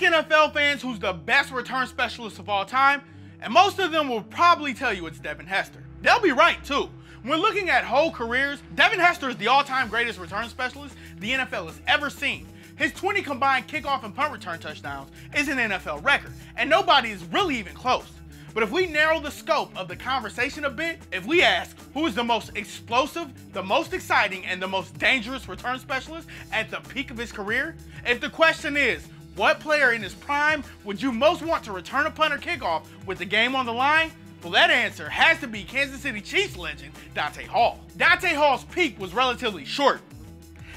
NFL fans who's the best return specialist of all time, and most of them will probably tell you it's Devin Hester. They'll be right too. When looking at whole careers, Devin Hester is the all-time greatest return specialist the NFL has ever seen. His 20 combined kickoff and punt return touchdowns is an NFL record, and nobody is really even close. But if we narrow the scope of the conversation a bit, if we ask who is the most explosive, the most exciting, and the most dangerous return specialist at the peak of his career, if the question is, what player in his prime would you most want to return a punt or kickoff with the game on the line? Well, that answer has to be Kansas City Chiefs legend Dante Hall. Dante Hall's peak was relatively short.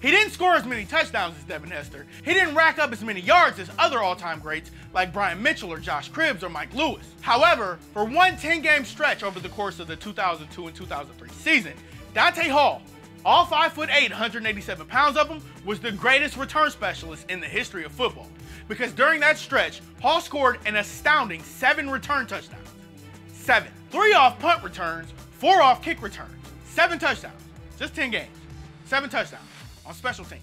He didn't score as many touchdowns as Devin Hester. He didn't rack up as many yards as other all-time greats like Brian Mitchell or Josh Cribbs or Mike Lewis. However, for one 10-game stretch over the course of the 2002 and 2003 season, Dante Hall, all 5'8", 187 pounds of him, was the greatest return specialist in the history of football. Because during that stretch, Hall scored an astounding 7 return touchdowns. 7. 3 off punt returns, 4 off kick returns. 7 touchdowns. Just 10 games. 7 touchdowns on special teams.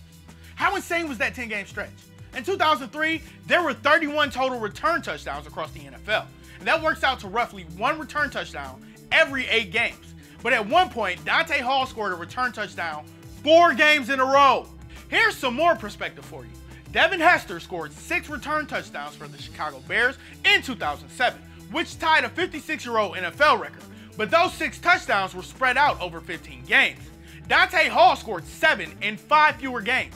How insane was that 10-game stretch? In 2003, there were 31 total return touchdowns across the NFL. And that works out to roughly 1 return touchdown every 8 games. But at one point, Dante Hall scored a return touchdown 4 games in a row. Here's some more perspective for you. Devin Hester scored 6 return touchdowns for the Chicago Bears in 2007, which tied a 56-year-old NFL record. But those 6 touchdowns were spread out over 15 games. Dante Hall scored 7 in 5 fewer games.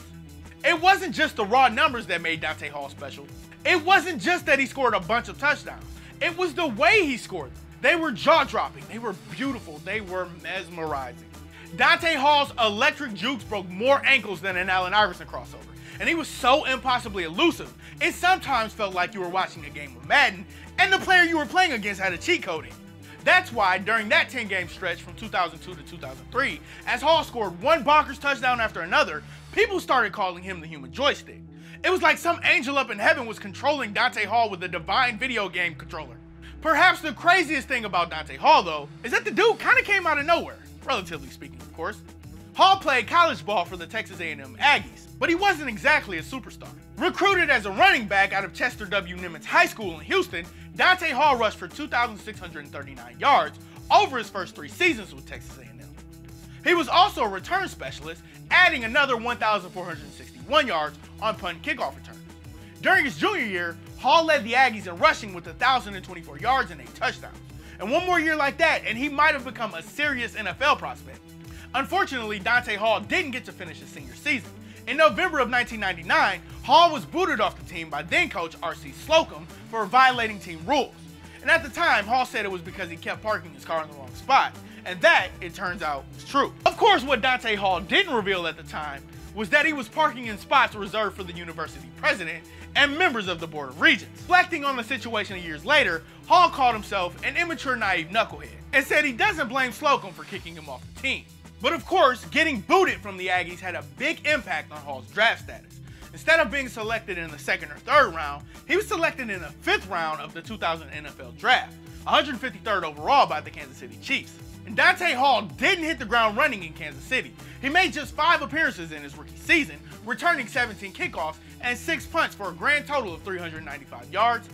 It wasn't just the raw numbers that made Dante Hall special. It wasn't just that he scored a bunch of touchdowns. It was the way he scored them. They were jaw-dropping, they were beautiful, they were mesmerizing. Dante Hall's electric jukes broke more ankles than an Allen Iverson crossover. And he was so impossibly elusive, it sometimes felt like you were watching a game of Madden and the player you were playing against had a cheat code in. That's why during that 10-game stretch from 2002 to 2003, as Hall scored one bonkers touchdown after another, people started calling him the human joystick. It was like some angel up in heaven was controlling Dante Hall with a divine video game controller. Perhaps the craziest thing about Dante Hall, though, is that the dude kind of came out of nowhere, relatively speaking, of course. Hall played college ball for the Texas A&M Aggies, but he wasn't exactly a superstar. Recruited as a running back out of Chester W. Nimitz High School in Houston, Dante Hall rushed for 2,639 yards over his first 3 seasons with Texas A&M. He was also a return specialist, adding another 1,461 yards on punt and kickoff returns. During his junior year, Hall led the Aggies in rushing with 1,024 yards and 8 touchdowns. And one more year like that, and he might have become a serious NFL prospect. Unfortunately, Dante Hall didn't get to finish his senior season. In November of 1999, Hall was booted off the team by then-coach R.C. Slocum for violating team rules. And at the time, Hall said it was because he kept parking his car in the wrong spot. And that, it turns out, was true. Of course, what Dante Hall didn't reveal at the time was that he was parking in spots reserved for the university president and members of the Board of Regents. Reflecting on the situation years later, Hall called himself an immature, naive knucklehead and said he doesn't blame Slocum for kicking him off the team. But of course, getting booted from the Aggies had a big impact on Hall's draft status. Instead of being selected in the 2nd or 3rd round, he was selected in the 5th round of the 2000 NFL Draft, 153rd overall by the Kansas City Chiefs. And Dante Hall didn't hit the ground running in Kansas City. He made just 5 appearances in his rookie season, returning 17 kickoffs and 6 punts for a grand total of 395 yards,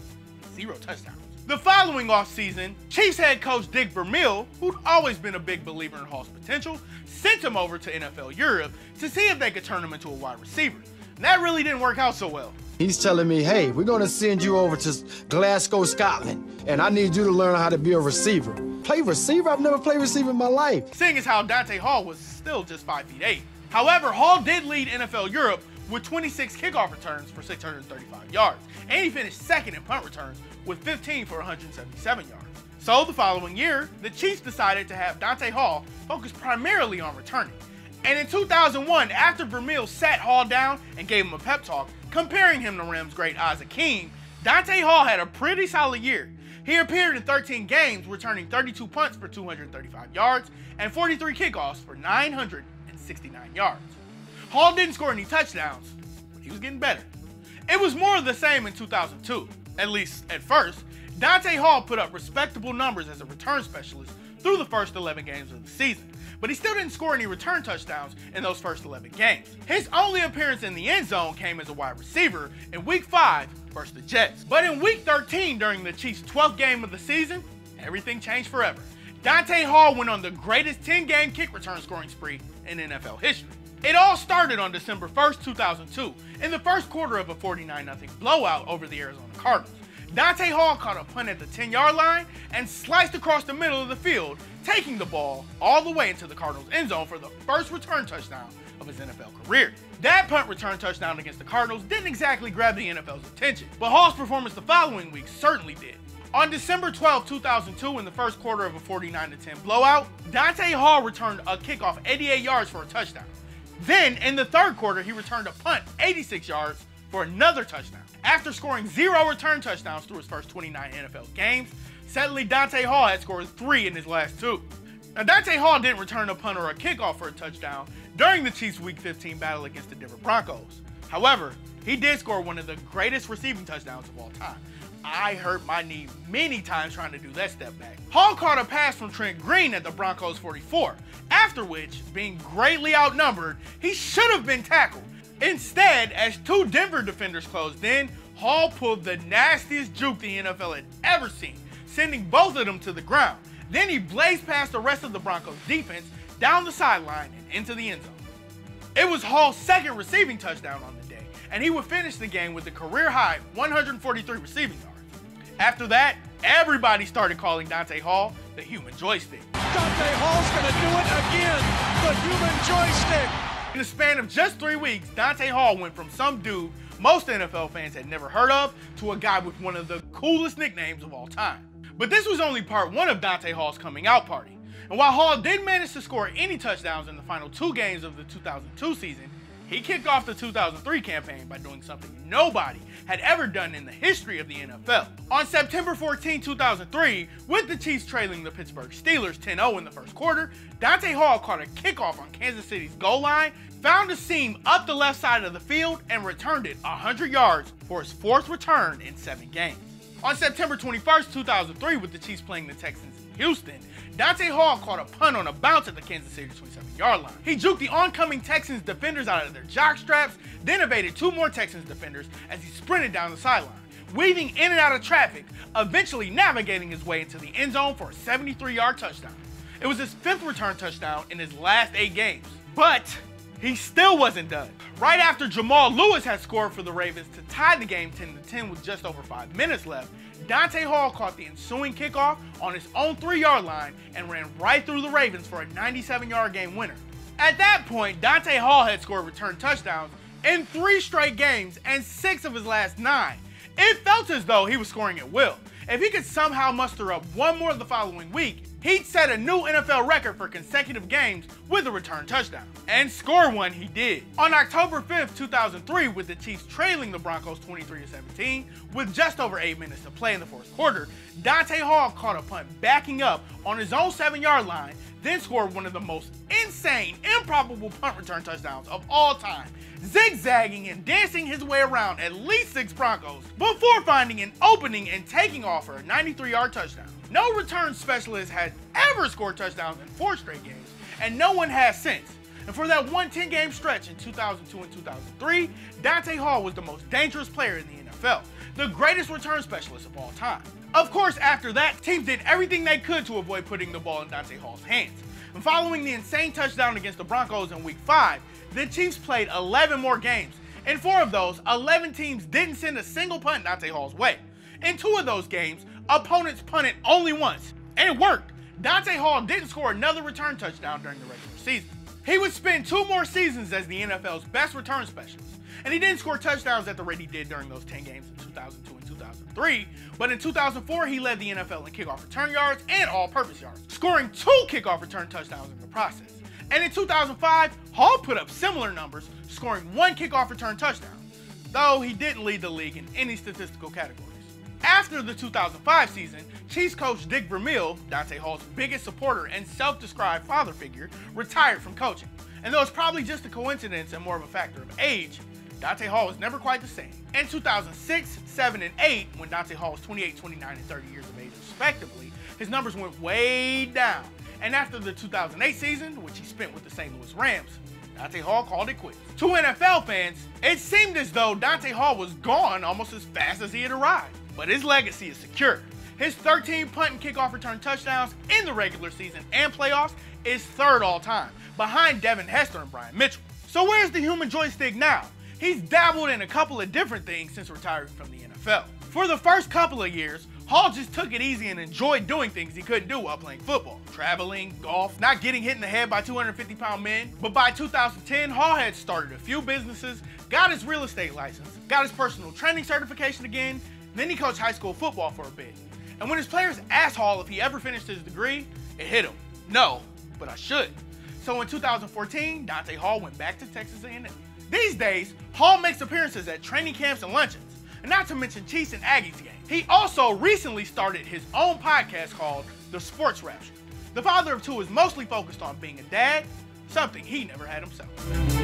0 touchdowns. The following offseason, Chiefs head coach Dick Vermeil, who'd always been a big believer in Hall's potential, sent him over to NFL Europe to see if they could turn him into a wide receiver. And that really didn't work out so well. He's telling me, hey, we're going to send you over to Glasgow, Scotland, and I need you to learn how to be a receiver. Play receiver? I've never played receiver in my life. Seeing as how Dante Hall was still just 5'8". However, Hall did lead NFL Europe with 26 kickoff returns for 635 yards, and he finished 2nd in punt returns with 15 for 177 yards. So the following year, the Chiefs decided to have Dante Hall focus primarily on returning. And in 2001, after Vermeil sat Hall down and gave him a pep talk, comparing him to Rams great Isaac Akeem, Dante Hall had a pretty solid year. He appeared in 13 games, returning 32 punts for 235 yards and 43 kickoffs for 969 yards. Hall didn't score any touchdowns, but he was getting better. It was more of the same in 2002, at least at first. Dante Hall put up respectable numbers as a return specialist through the first 11 games of the season. but he still didn't score any return touchdowns in those first 11 games. His only appearance in the end zone came as a wide receiver in Week 5 versus the Jets. But in Week 13, during the Chiefs' 12th game of the season, everything changed forever. Dante Hall went on the greatest 10-game kick return scoring spree in NFL history. It all started on December 1st, 2002, in the first quarter of a 49-0 blowout over the Arizona Cardinals. Dante Hall caught a punt at the 10-yard line and sliced across the middle of the field, taking the ball all the way into the Cardinals' end zone for the first return touchdown of his NFL career. That punt return touchdown against the Cardinals didn't exactly grab the NFL's attention, but Hall's performance the following week certainly did. On December 12, 2002, in the first quarter of a 49-10 blowout, Dante Hall returned a kickoff 88 yards for a touchdown. Then, in the third quarter, he returned a punt 86 yards for another touchdown. After scoring 0 return touchdowns through his first 29 NFL games, sadly Dante Hall had scored 3 in his last 2. Now, Dante Hall didn't return a punt or a kickoff for a touchdown during the Chiefs' Week 15 battle against the Denver Broncos. However, he did score one of the greatest receiving touchdowns of all time. I hurt my knee many times trying to do that step back. Hall caught a pass from Trent Green at the Broncos 44, after which, being greatly outnumbered, he should have been tackled. Instead, as 2 Denver defenders closed in, Hall pulled the nastiest juke the NFL had ever seen, sending both of them to the ground. Then he blazed past the rest of the Broncos defense, down the sideline, and into the end zone. It was Hall's second receiving touchdown on the day, and he would finish the game with a career-high 143 receiving yards. After that, everybody started calling Dante Hall the human joystick. Dante Hall's gonna do it again, the human joystick. In the span of just 3 weeks, Dante Hall went from some dude most NFL fans had never heard of to a guy with one of the coolest nicknames of all time. But this was only part 1 of Dante Hall's coming out party. And while Hall did manage to score any touchdowns in the final 2 games of the 2002 season, he kicked off the 2003 campaign by doing something nobody had ever done in the history of the NFL. On September 14, 2003, with the Chiefs trailing the Pittsburgh Steelers 10-0 in the first quarter, Dante Hall caught a kickoff on Kansas City's goal line, found a seam up the left side of the field, and returned it 100 yards for his 4th return in 7 games. On September 21st, 2003, with the Chiefs playing the Texans in Houston, Dante Hall caught a punt on a bounce at the Kansas City 27-yard line. He juked the oncoming Texans defenders out of their jock straps, then evaded 2 more Texans defenders as he sprinted down the sideline, weaving in and out of traffic, eventually navigating his way into the end zone for a 73-yard touchdown. It was his 5th return touchdown in his last 8 games. But he still wasn't done. Right after Jamal Lewis had scored for the Ravens to tie the game 10-10 with just over 5 minutes left, Dante Hall caught the ensuing kickoff on his own 3-yard line and ran right through the Ravens for a 97-yard game winner. At that point, Dante Hall had scored return touchdowns in 3 straight games and 6 of his last 9. It felt as though he was scoring at will. If he could somehow muster up 1 more the following week, he'd set a new NFL record for consecutive games with a return touchdown. And score one he did. On October 5th, 2003, with the Chiefs trailing the Broncos 23-17, with just over 8 minutes to play in the 4th quarter, Dante Hall caught a punt backing up on his own 7-yard line, then scored one of the most insane, improbable punt return touchdowns of all time, zigzagging and dancing his way around at least 6 Broncos before finding an opening and taking off for a 93-yard touchdown. No return specialist has ever scored touchdowns in 4 straight games, and no one has since. And for that one 10-game stretch in 2002 and 2003, Dante Hall was the most dangerous player in the NFL, the greatest return specialist of all time. Of course, after that, teams did everything they could to avoid putting the ball in Dante Hall's hands. And following the insane touchdown against the Broncos in Week 5, the Chiefs played 11 more games. In 4 of those, 11 teams didn't send a single punt Dante Hall's way. In 2 of those games, opponents punted only once, and it worked. Dante Hall didn't score another return touchdown during the regular season. He would spend 2 more seasons as the NFL's best return specialist, and he didn't score touchdowns at the rate he did during those 10 games in 2002 and 2003, but in 2004 he led the NFL in kickoff return yards and all-purpose yards, scoring 2 kickoff return touchdowns in the process. And in 2005, Hall put up similar numbers, scoring 1 kickoff return touchdown, though he didn't lead the league in any statistical categories. After the 2005 season, Chiefs coach Dick Vermeil, Dante Hall's biggest supporter and self-described father figure, retired from coaching. And though it's probably just a coincidence and more of a factor of age, Dante Hall was never quite the same. In 2006, 7, and 8, when Dante Hall was 28, 29, and 30 years of age respectively, his numbers went way down. And after the 2008 season, which he spent with the St. Louis Rams, Dante Hall called it quits. To NFL fans, it seemed as though Dante Hall was gone almost as fast as he had arrived. But his legacy is secure. His 13 punt and kickoff return touchdowns in the regular season and playoffs is third all time, behind Devin Hester and Brian Mitchell. So where's the human joystick now? He's dabbled in a couple of different things since retiring from the NFL. For the first couple of years, Hall just took it easy and enjoyed doing things he couldn't do while playing football. Traveling, golf, not getting hit in the head by 250-pound men. But by 2010, Hall had started a few businesses, got his real estate license, got his personal training certification again, then he coached high school football for a bit. And when his players asked Hall if he ever finished his degree, it hit him. No, but I should. So in 2014, Dante Hall went back to Texas A&M. These days, Hall makes appearances at training camps and luncheons, and not to mention Chiefs and Aggies games. He also recently started his own podcast called The Sports Rapture. The father of two is mostly focused on being a dad, something he never had himself.